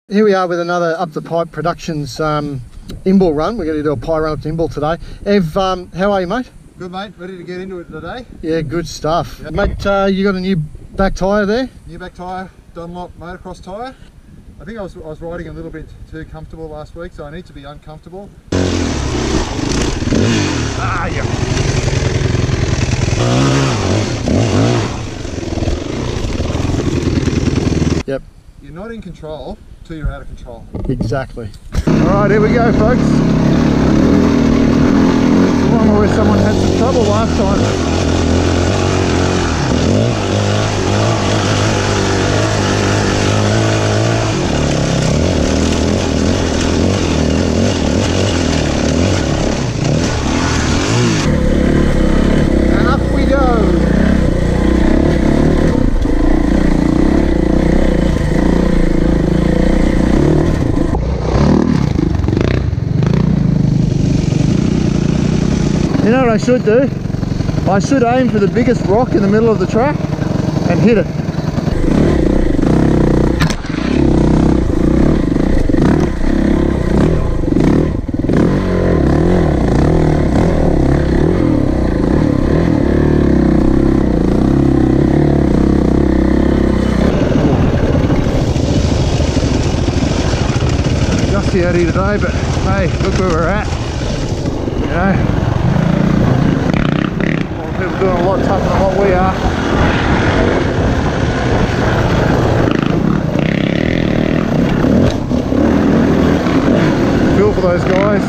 Here we are with another Up the Pipe Productions Imbil run. We're going to do a pie run up to Imbil today. Ev, how are you, mate? Good, mate. Ready to get into it today? Yeah, good stuff. Yep. Mate, you got a new back tyre there? New back tyre, Dunlop motocross tyre. I think I was riding a little bit too comfortable last week, so I need to be uncomfortable. Ah, yeah. Yep. You're not in control till you're out of control. Exactly. Alright, here we go, folks. The one where someone had some trouble last time. And up we go. You know what I should do? I should aim for the biggest rock in the middle of the track and hit it. Dusty out here today, but hey, look where we're at. You know? People doing a lot tougher than what we are. Feel for those guys.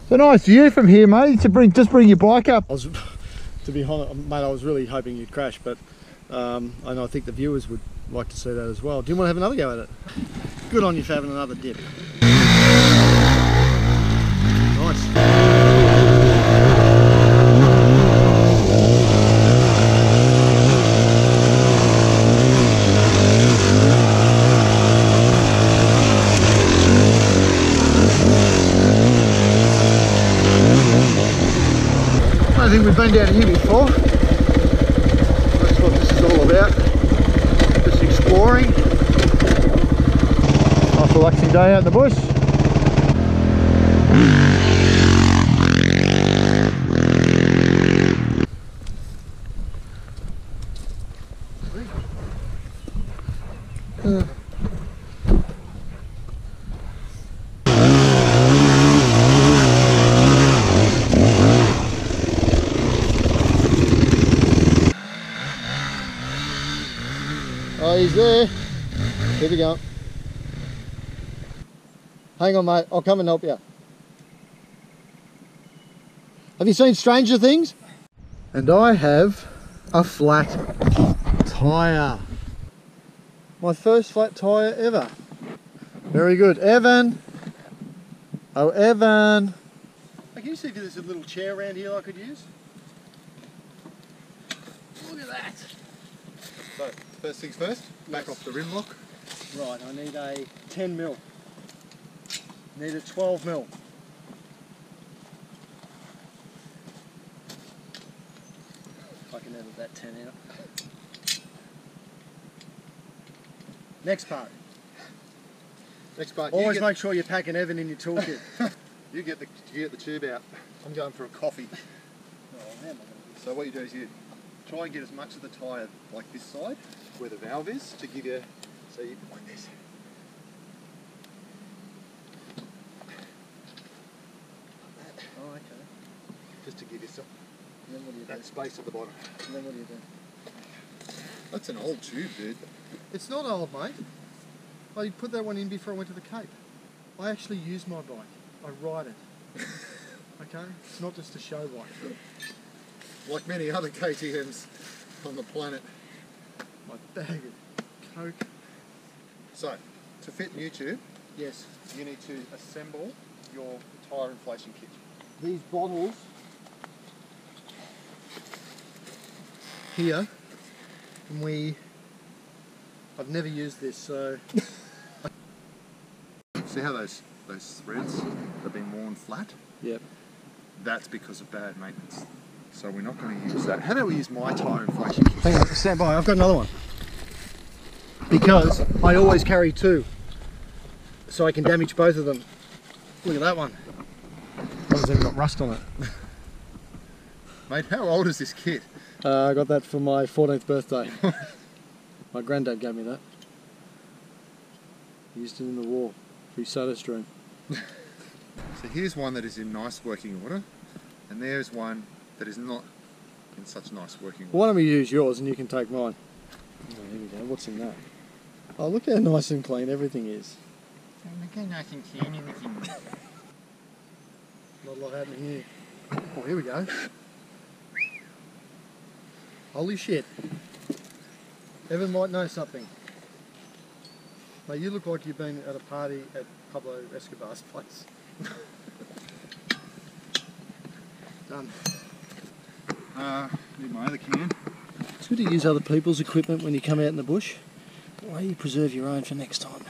It's a nice view from here, mate. Just bring your bike up. To be honest, mate, I was really hoping you'd crash, but I think the viewers would like to see that as well. Do you want to have another go at it? Good on you for having another dip. Nice. I think we've been down here before. That's what this is all about. Just exploring. Nice relaxing day out in the bush. Oh, he's there. Keep it going. Hang on, mate. I'll come and help you. Have you seen Stranger Things? And I have a flat tyre. My first flat tyre ever. Very good. Evan. Oh, Evan. Can you see if there's a little chair around here I could use? Look at that. So, first things first, back off the rim lock. Right, I need a 10 mil. Need a 12 mil. If I can edit that 10 out. Next part. Next part. Always make sure you're packing Evan in your toolkit. You get the tube out. I'm going for a coffee. Oh, man, So what you do is you try and get as much of the tyre like this side, where the valve is, to give you, so you like this. Oh, okay. Just to give you some, And then what do you do? that space at the bottom. And then what do you do? That's an old tube, dude. It's not old, mate. I put that one in before I went to the Cape. I actually use my bike. I ride it. Okay? It's not just a show bike. Like many other KTMs on the planet. My bag of Coke. So, to fit new tube, Yes. you need to assemble your tyre inflation kit. These bottles here, and I've never used this, so See how those threads have been worn flat? yep. That's because of bad maintenance. So we're not going to use that. How about we use my tyre inflation kit? Hang on, stand by, I've got another one. Because I always carry two, so I can damage both of them. Look at that one. That one's even got rust on it. Mate, how old is this kit? I got that for my 14th birthday. My granddad gave me that. Used it in the war, through SodaStream. So here's one that is in nice working order, and there's one that is not in such nice working order. Why don't we use yours and you can take mine? Oh, here we go, what's in that? Oh, look how nice and clean everything is. Look how nice and clean everything is. Not a lot happening here. Oh, here we go. Holy shit. Evan might know something. Mate, you look like you've been at a party at Pablo Escobar's place. Done. Need my other can. It's good to use other people's equipment when you come out in the bush. Why you preserve your own for next time.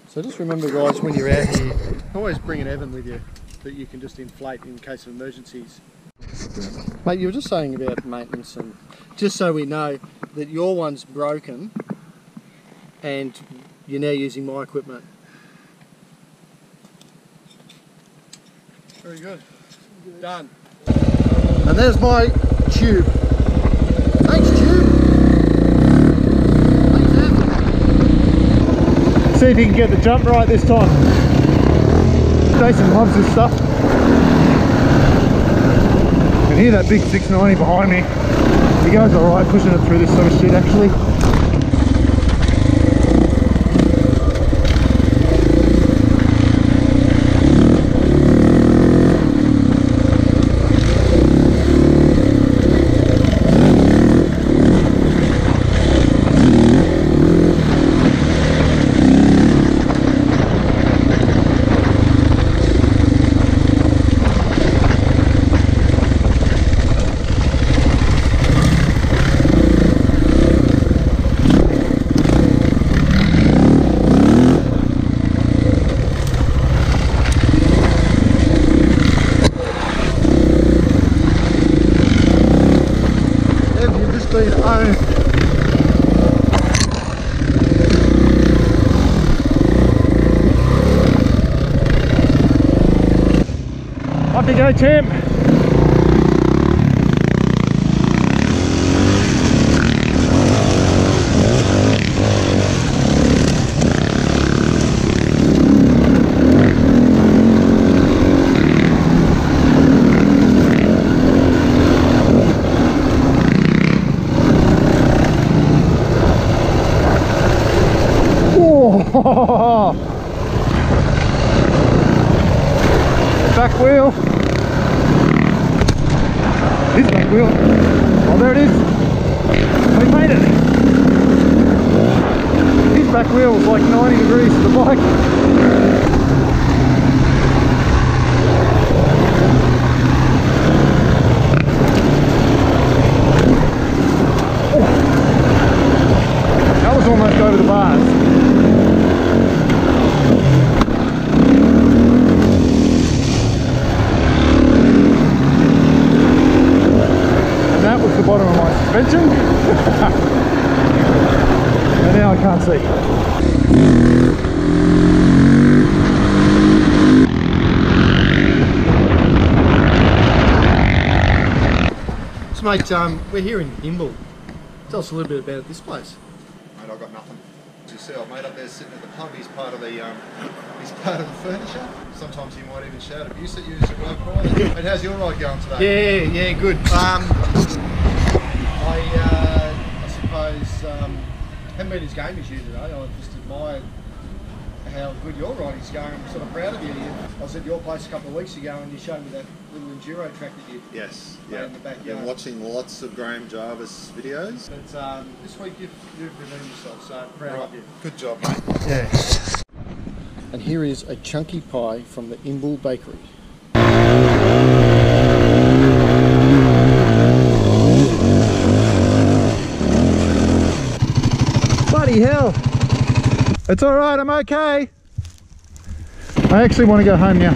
So just remember, guys, when you're out here, always bring an Evan with you that you can just inflate in case of emergencies. Mate, you were just saying about maintenance, and just so we know that your one's broken and you're now using my equipment. Very good. Done. And there's my tube. Thanks, tube. Thanks, Evan. See if you can get the jump right this time. Jason loves this stuff. You can hear that big 690 behind me. He goes alright pushing it through this sort of shit actually. Off you go, champ. Whoa. Back wheel. His back wheel. Oh, there it is. We made it. His back wheel was like 90 degrees to the bike. Oh. That was almost over the bars. That was the bottom of my suspension. And now I can't see. So mate, we're here in Imble. Tell us a little bit about this place. Mate, I've got nothing. As you see, I've made up there sitting at the pub. He's part of the furniture. Sometimes he might even shout abuse at you as you drive by. Mate, how's your ride going today? Yeah, good. I suppose haven't been as game as you today. I just admired how good your riding's going. I'm sort of proud of you. I was at your place a couple of weeks ago and you showed me that little enduro track that you Yes, made in the backyard. Been watching lots of Graham Jarvis videos. But this week you've redeemed yourself, so proud of you. Good job, mate. Yeah. And here is a chunky pie from the Imble Bakery. Bloody hell! It's alright, I'm okay. I actually want to go home now.